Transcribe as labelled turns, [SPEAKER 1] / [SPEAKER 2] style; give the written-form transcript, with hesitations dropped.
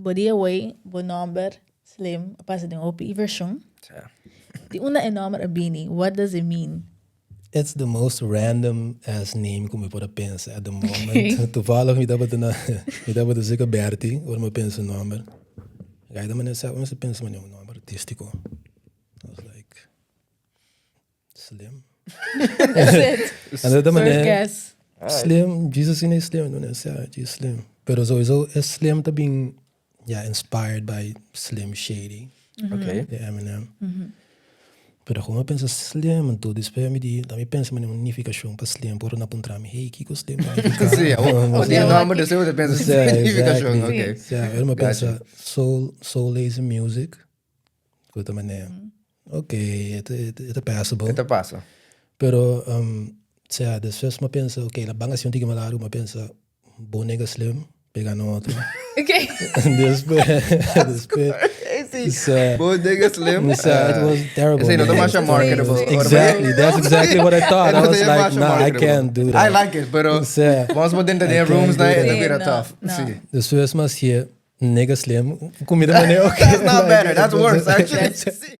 [SPEAKER 1] body away, bo Nòmber, slim, passa de op versão.
[SPEAKER 2] Ja.
[SPEAKER 1] Die una é Nòmber abini. What does it mean?
[SPEAKER 3] It's the most random as name como eu posso pensar at the moment. Toevallig me dava zeker Bertie, ou me pensa Nòmber. Aí da maneira sabe, você pensa em um nome artístico. I was like slim.
[SPEAKER 1] That's it.
[SPEAKER 3] And da
[SPEAKER 1] First
[SPEAKER 3] maneira
[SPEAKER 1] guess.
[SPEAKER 3] slim, Jesus in slim, não é certo, slim. Pero sowieso é slim também, inspired by Slim Shady.
[SPEAKER 2] Okay.
[SPEAKER 3] The Eminem. Pero como eu penso slim and tudo, espera me di, também penso em uma unificação para slim, por não apontar me, hey, Kiko slim.
[SPEAKER 2] Sim, o dia nome do seu você pensa significação, ok.
[SPEAKER 3] Eu me penso soul lazy music. De outra maneira. Ok, é passable.
[SPEAKER 2] Então passa.
[SPEAKER 3] Pero depois me penso, ok, la banga se eu me lado, me penso bonega slim, pegar no outro.
[SPEAKER 1] Okay.
[SPEAKER 3] Depois
[SPEAKER 2] Bodega slim.
[SPEAKER 3] it was terrible.
[SPEAKER 2] Sim, não tô mais marketable.
[SPEAKER 3] Exactly, that's exactly what I thought. I was like, nah, I can't do that.
[SPEAKER 2] I like it, pero vamos por dentro de rooms na é vira tough. Sim.
[SPEAKER 3] Depois mas hier nega slim, comida maneira, ok.
[SPEAKER 2] That's not better. That's worse actually.